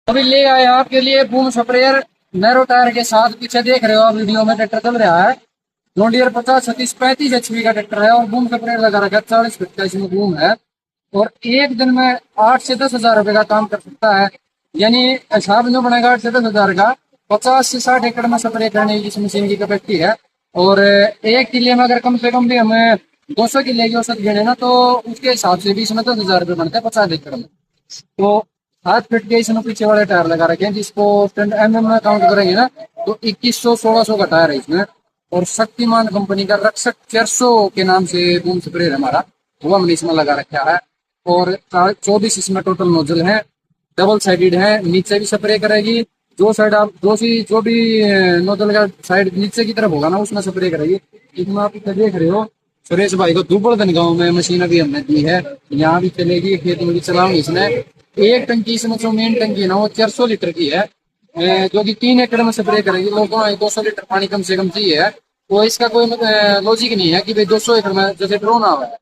अभी ले आए आपके लिए बूम स्प्रेयर नैरो टायर के साथ। पीछे देख रहे हो आप वीडियो में ट्रैक्टर चल रहा है। जॉन डियर 50 36 35 HP का ट्रैक्टर है और बूम स्प्रेयर लगा रखा है। 40 फीट का इसमें बूम है और एक दिन में 8 से 10 हजार रुपए का काम कर सकता है। यानी हिसाब जो बनेगा 8 से 10 हजार का। 50 से 60 एकड़ में स्प्रे करने की इस मशीन की कैपेसिटी है। और एक किले में अगर कम से कम भी हमें 200 किले की औसत गिने ना तो उसके हिसाब से भी इसमें 10 हजार रुपये बनते हैं 50 एकड़ में। तो 7 फीट के इसमें पीछे वाले टायर लगा रखे हैं जिसको में काउंट करेंगे ना तो 2100 1600 का टायर है इसमें। और शक्तिमान कंपनी का रक्षक 400 के नाम से बूम स्प्रे है हमारा, वो हमने इसमें लगा रखा है। और 24 इसमें टोटल नोजल है, डबल साइडेड है, नीचे भी स्प्रे करेगी। जो साइड आप जो भी नोजल का साइड नीचे की तरफ होगा ना उसमें स्प्रे करेगी। इसमें आप देख रहे हो सुरेश भाई को दुबड़दन गांव में मशीन अभी हमने दी है, यहाँ भी चलेगी, खेत में भी चलाऊंगी इसमें। एक टंकी इसमें जो मेन टंकी है ना वो 400 लीटर की है, जो कि 3 एकड़ में स्प्रे करेगी। लोगों को 200 लीटर पानी कम से कम चाहिए है। तो इसका कोई लॉजिक नहीं है कि भाई 200 एकड़ में, जैसे ड्रोन आ रहा है,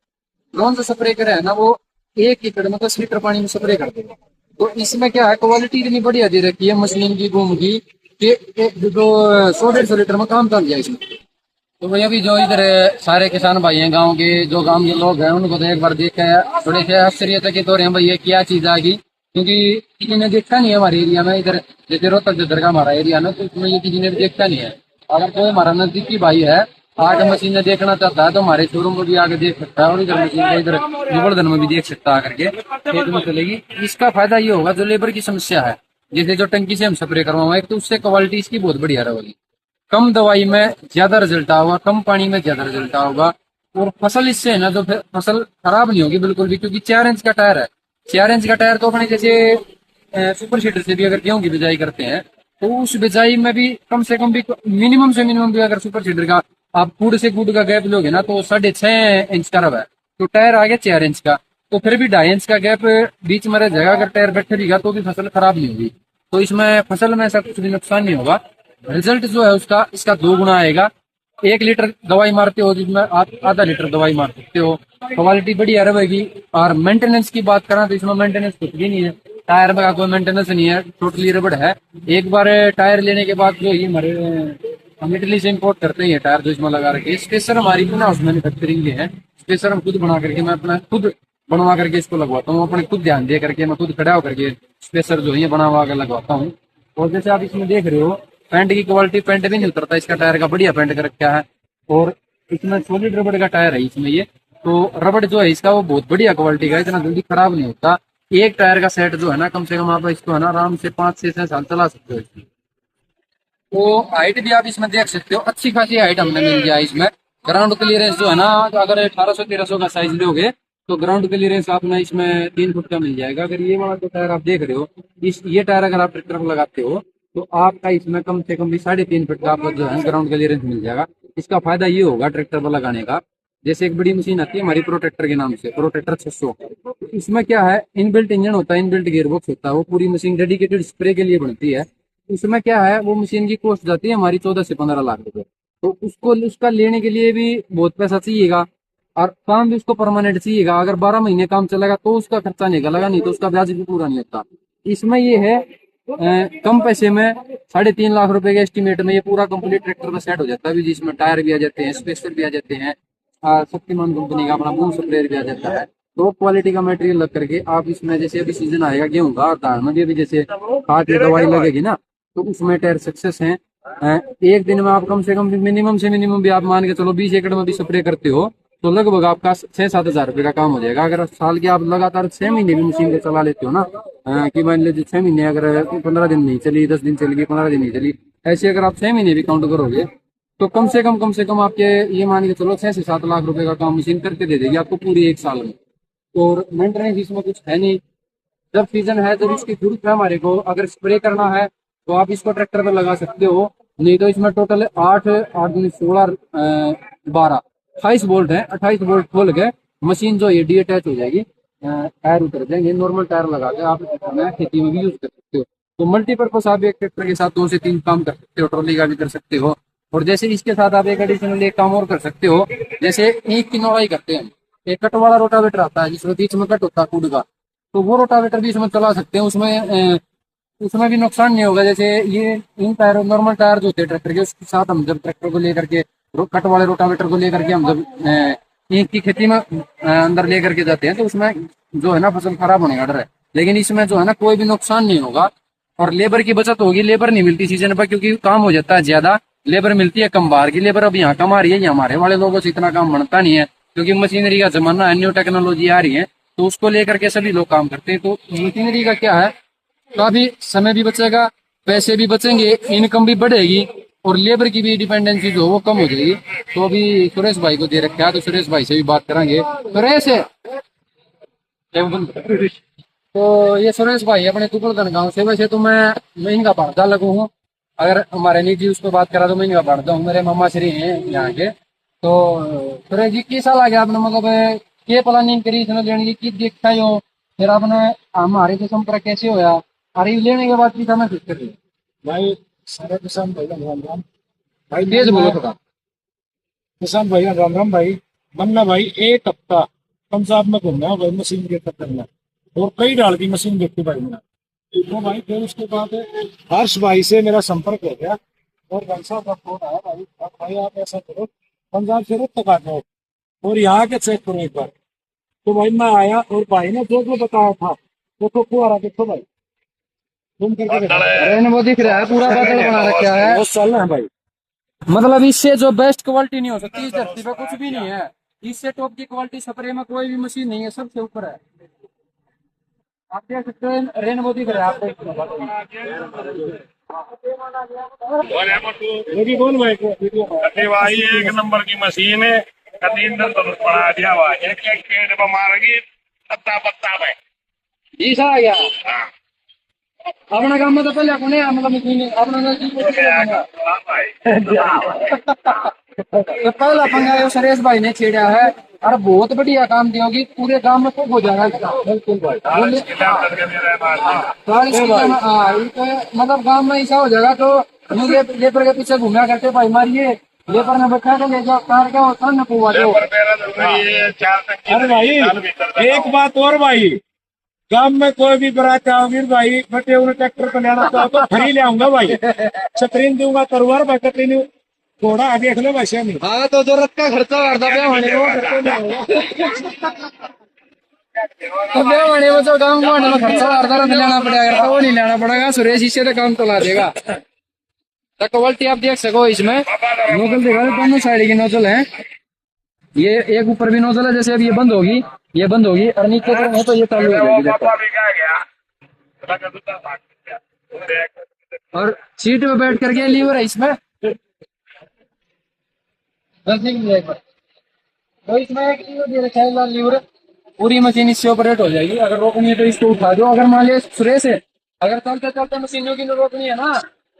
ड्रोन से स्प्रे करे है ना वो 1 एकड़ में 10 लीटर पानी में स्प्रे कर देगा। तो इसमें क्या है, क्वालिटी इतनी बढ़िया दे रखी है मशीन की बूम की कि जो 100 150 लीटर में काम कर दिया इसमें। तो भैया भी जो इधर सारे किसान भाई हैं गांव के, जो गांव के लोग हैं, उनको तो एक बार देख के थोड़े से आश्चर्यचकित हो रहे हैं भाई ये क्या चीज आ गई, क्योंकि किसी ने देखा नहीं है हमारे एरिया में। इधर जैसे रोहतक जिधर का हमारा एरिया ना, तो उसमें ये किसी ने भी देखा नहीं है। अगर कोई हमारा नजदीकी भाई है आगे मशीन देखना चाहता है तो हमारे शोरूम में भी आगे देख सकता है, और इधर मशीन इधर गोवर्धन में भी देख सकता है करके, खेत में चलेगी। इसका फायदा ये होगा, जो लेबर की समस्या है, जैसे जो टंकी से हम स्प्रे करवाएंगे, एक तो उससे क्वालिटी इसकी बहुत बढ़िया रहेगी, कम दवाई में ज्यादा रिजल्ट आएगा, कम पानी में ज्यादा रिजल्ट आएगा। और फसल इससे है ना, तो फिर फसल खराब नहीं होगी बिल्कुल भी, क्योंकि 4 इंच का टायर है। 4 इंच का टायर तो अपने जैसे सुपर सीडर से भी अगर गेहूं की बिजाई करते हैं तो उस बिजाई में भी कम से कम भी मिनिमम से मिनिमम भी अगर सुपर सीडर का आप गुड़ से गुड़ का गैप लोगे ना तो 6.5 इंच का रहा है। तो टायर आ गया 4 इंच का, तो फिर भी 2.5 इंच का गैप बीच में रह जाएगा। अगर टायर बैठे रहेगा तो भी फसल खराब नहीं होगी। तो इसमें फसल में ऐसा कुछ भी नुकसान नहीं होगा। रिजल्ट जो है उसका इसका 2 गुना आएगा। 1 लीटर दवाई मारते हो जिसमें आप आधा लीटर दवाई मार सकते हो। क्वालिटी बढ़िया रहेगी। और मेंटेनेंस की बात करें तो इसमें मेंटेनेंस कुछ भी नहीं है, टायर में कोई मेंटेनेंस नहीं है, टोटली रबड़ है। एक बार टायर लेने के बाद जो ये हमारे हम इटली से इम्पोर्ट करते हैं टायर, जो इसमें लगा रखे स्पेसर हमारी ना उसमें मैन्युफैक्चरिंग के है। स्पेसर हम खुद बना करके, मैं अपना खुद बनवा करके इसको लगवाता हूँ, अपने खुद ध्यान दे करके मैं खुद खड़ा होकर के स्पेसर जो है बना हुआ लगवाता हूँ। और जैसे आप इसमें देख रहे हो पेंट की क्वालिटी, पेंट भी नहीं उतरता इसका, टायर का बढ़िया पेंट कर रखा है। और इसमें सॉलिड रबड़ का टायर है इसमें ये, तो रबड़ जो है इसका वो बहुत बढ़िया क्वालिटी का, इतना जल्दी खराब नहीं होता। एक टायर का सेट जो है ना, कम से कम आप इसको है ना आराम से 5 से 6 साल चला सकते हो इसमें। तो हाइट भी आप इसमें देख सकते हो, अच्छी खासी हाइट हमने मिल गया इसमें। ग्राउंड क्लियरेंस जो है ना, तो अगर 1800 1300 का साइज लोगे तो ग्राउंड क्लियरेंस आपने इसमें 3 फुट का मिल जाएगा। अगर ये वाला जो टायर आप देख रहे हो, इस ये टायर अगर आप ट्रैक्टर में लगाते हो तो आपका इसमें कम से कम भी 3.5 फुट का आपको जो है ग्राउंड क्लियरेंस मिल जाएगा। इसका फायदा ये होगा ट्रैक्टर पर लगाने का, जैसे एक बड़ी मशीन आती है हमारी प्रोटेक्टर के नाम से, प्रोटेक्टर 600। इसमें क्या है, इनबिल्ट इंजन होता है, इनबिल्ट गियरबॉक्स होता है, वो पूरी मशीन डेडिकेटेड स्प्रे के लिए बनती है। उसमें क्या है, वो मशीन की कॉस्ट जाती है हमारी 14 से 15 लाख रुपए। तो उसको उसका लेने के लिए भी बहुत पैसा चाहिएगा, और काम भी उसको परमानेंट चाहिएगा। अगर 12 महीने काम चलेगा तो उसका खर्चा निकलेगा, नहीं तो उसका ब्याज भी पूरा नहीं होता। इसमें ये है कम पैसे में 3.5 लाख रुपए के एस्टिमेट में ये पूरा कंप्लीट ट्रैक्टर में सेट हो जाता है, जिसमें टायर भी आ जाते हैं, स्पेशल भी आ जाते हैं, शक्तिमान कंपनी का अपना बूम स्प्रेयर भी आ जाता है। तो क्वालिटी का मटेरियल लग करके आप इसमें, जैसे अभी सीजन आएगा गेहूं का और धान में भी अभी जैसे खाद की दवाई लगेगी ना, तो उसमें टायर सक्सेस है। एक दिन में आप कम से मिनिमम भी आप मान के चलो 20 एकड़ में भी स्प्रे करते हो तो लगभग आपका 6-7 हजार रुपये का काम हो जाएगा। अगर साल के आप लगातार 6 महीने भी मशीन को चला लेते हो ना, कि मान लीजिए 6 महीने, अगर 15 दिन नहीं चली, 10 दिन चली, 15 दिन नहीं चली, ऐसे अगर आप 6 महीने भी काउंट करोगे तो कम से कम आपके ये मान के चलो 6 से 7 लाख रुपए का काम मशीन करके दे देगी आपको पूरी एक साल में। और मेंटेनेंस इसमें कुछ है नहीं। जब सीजन है, जब इसकी जरूरत है हमारे को, अगर स्प्रे करना है तो आप इसको ट्रैक्टर पर लगा सकते हो। नहीं तो इसमें टोटल 8 8 16 12 28 वोल्ट है। 28 वोल्ट खोल के मशीन जो ये डी अटैच हो जाएगी, टायर उतर जाएंगे, नॉर्मल टायर लगा के आप खेती में भी यूज कर सकते हो। तो मल्टीपर्पज आप एक ट्रैक्टर के साथ 2 से 3 काम कर सकते हो, ट्रॉली का भी कर सकते हो। और जैसे इसके साथ आप एक एडिशनल एक काम और कर सकते हो, जैसे ईंट की नौड़ाई करते हैं, एक कट वाला रोटावेटर आता है जिसमें बीच में कट होता है कूड़ का, तो वो रोटावेटर भी इसमें चला सकते हैं। उसमें उसमें भी नुकसान नहीं होगा। जैसे ये इन टायर नॉर्मल टायर जो होते हैं ट्रैक्टर के, उसके साथ हम जब ट्रैक्टर को लेकर के कट वाले रोटावेटर को लेकर के हम जब ईंट की खेती में अंदर लेकर के जाते हैं, तो उसमें जो है ना फसल खराब होने का डर है। लेकिन इसमें जो है ना कोई भी नुकसान नहीं होगा और लेबर की बचत होगी। लेबर नहीं मिलती सीजन पर क्योंकि काम हो जाता है ज्यादा, लेबर मिलती है कम। बाहर की लेबर अब यहाँ कम आ रही है, ये हमारे वाले लोगों से इतना काम बनता नहीं है क्योंकि मशीनरी का जमाना है, न्यू टेक्नोलॉजी आ रही है, तो उसको लेकर के सभी लोग काम करते हैं। तो मशीनरी का क्या है, काफी समय भी बचेगा, पैसे भी बचेंगे, इनकम भी बढ़ेगी और लेबर की भी डिपेंडेंसी जो वो कम हो जाएगी। तो अभी सुरेश भाई को दे रखा है, तो सुरेश भाई से भी बात करेंगे। सुरेश तो ये सुरेश भाई अपने तुकुलगन गांव से। वैसे तो मैं महंगा पड़ता लगू हूँ, अगर हमारे निजी उसको बात करा तो महंगा पड़ता हूँ। मेरे मामा श्री हैं यहाँ के। तो सुरेश जी किस साल आ गया आपने, मतलब के प्लानिंग करी इसने लेने की, की देखता हो, फिर आपने हमारे से संपर्क कैसे होया, अरे लेने के बाद की मैं फिक्र कर भाई सारे किसान भाई राम राम भाई। तेज बोलो थोड़ा। किसान भाई राम राम भाई। मन्ना भाई एक हफ्ता पंजाब में घूमना है भाई मशीन के चक्कर में, और कई डाल की मशीन देखी भाई मैंने। तो भाई फिर उसके बाद हर्ष भाई से मेरा संपर्क हो गया और भाई साहब का फोन आया भाई, अब भाई आप ऐसा करो पंजाब से रुक तक आ जाओ और यहाँ के चेक करो एक बार। तो भाई मैं आया और भाई ने जो जो बताया था वो फुहारा देखो भाई, तुम करके देखो। अरे वो दिख रहा है पूरा बादल बना रखा है। बहुत साल है भाई। मतलब इससे जो बेस्ट क्वालिटी नहीं हो सकती इस धरती पे कुछ भी नहीं है। इससे टॉप की क्वालिटी स्प्रे में कोई भी मशीन नहीं है, सबसे ऊपर है। आप देख सकते हैं रेनबो दिख रहा है आपको। मेरी बोल भाई को अरे भाई एक नंबर की मशीन है। कभी इंधन तो बढ़ा दिया हुआ है। एक एक पेड़ पर मारेगी पत्ता पत्ता में। जी सर आ गया। हाँ, अपना काम में तो पहले कौन है, मतलब मशीन अपना हाँ भाई। तो पहला पंगा ये सुरेश भाई ने छेड़ा है और बहुत बढ़िया काम दिया होगी, पूरे गांव में खूब हो जाएगा इसका। बिल्कुल भाई बोले मतलब गांव में ऐसा हो जाएगा। तो मुझे लेबर के पीछे घूमना करते भाई मारिए, लेबर ने बैठा के ले जाओ कार क्या होता है ना पुआ दो। अरे भाई एक बात और भाई, गांव में कोई भी बारात आओगी भाई बटे उन्हें ट्रैक्टर पर लेना चाहो तो फ्री ले आऊंगा भाई, छतरीन दूंगा तरुआर भाई, छतरीन घोड़ा देख लो वैसे नहीं। हाँ तो जो रथ का खर्चा करता ब्याह होने को तो ब्याह होने में तो गाँव में खर्चा करता रथ लेना पड़ेगा, तो वो नहीं लेना पड़ेगा। सुरेश इससे तो काम चला देगा। तो क्वालिटी आप देख सको इसमें नोजल देखा, दोनों साइड की नोजल है। ये एक ऊपर भी नोजल है, जैसे अब ये बंद होगी, ये बंद होगी और नीचे करेंगे तो ये चालू हो जाएगी। और सीट में बैठ करके लीवर है इसमें, तो इसमें एक लीवर दे रखा है लाल लीवर, पूरी मशीन इससे ऑपरेट हो जाएगी। अगर रोकनी है तो इसको उठा दो, अगर मान लिया सुरेश है अगर चलते चलते मशीनों की रोकनी है ना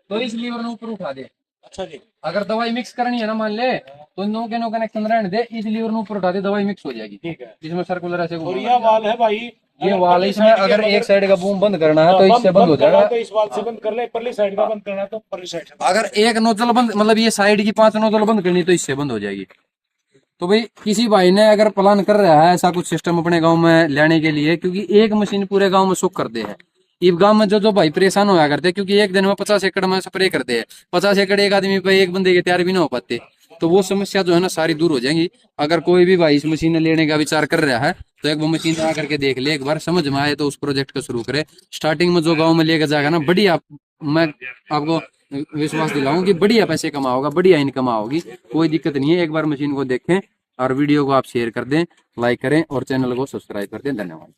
तो इस लीवर ने ऊपर उठा दे। अच्छा जी। अगर दवाई मिक्स करनी है ना मान ले तो नो के नो कनेक्शन रहने दे, इस लीवर ने ऊपर उठा दे, दवाई मिक्स हो जाएगी। ठीक है। इसमें सर्कुलर ऐसे और यह वाल है भाई, ये वाल है, इसमें अगर एक साइड का बूम बंद करना है तो इससे बंद हो जाएगा। तो इस वाल से बंद कर ले, परली साइड का बंद करना है तो परली साइड से। अगर एक नोजल बंद, मतलब ये साइड की 5 नोजल बंद करनी तो इससे बंद हो जाएगी। तो भाई किसी भाई ने अगर प्लान कर रहा है ऐसा कुछ सिस्टम अपने गांव में लेने के लिए, क्योंकि एक मशीन पूरे गांव में सुख कर दे है। इस गांव में जो जो भाई परेशान होया करते, क्योंकि एक दिन में 50 एकड़ में स्प्रे करते हैं, 50 एकड़ एक आदमी पे एक बंदे के तैयार भी ना हो पाते, तो वो समस्या जो है ना सारी दूर हो जाएंगी। अगर कोई भी भाई इस मशीन लेने का विचार कर रहा है तो एक वो मशीन आकर के देख ले, एक बार समझ में आए तो उस प्रोजेक्ट को शुरू करे। स्टार्टिंग में जो गाँव में लेकर जाएगा ना बढ़िया, मैं आपको विश्वास दिलाऊं कि बढ़िया पैसे कमाओगा, बढ़िया इनकम आओगी, कोई दिक्कत नहीं है। एक बार मशीन को देखें और वीडियो को आप शेयर कर दें, लाइक करें और चैनल को सब्सक्राइब कर दें। धन्यवाद।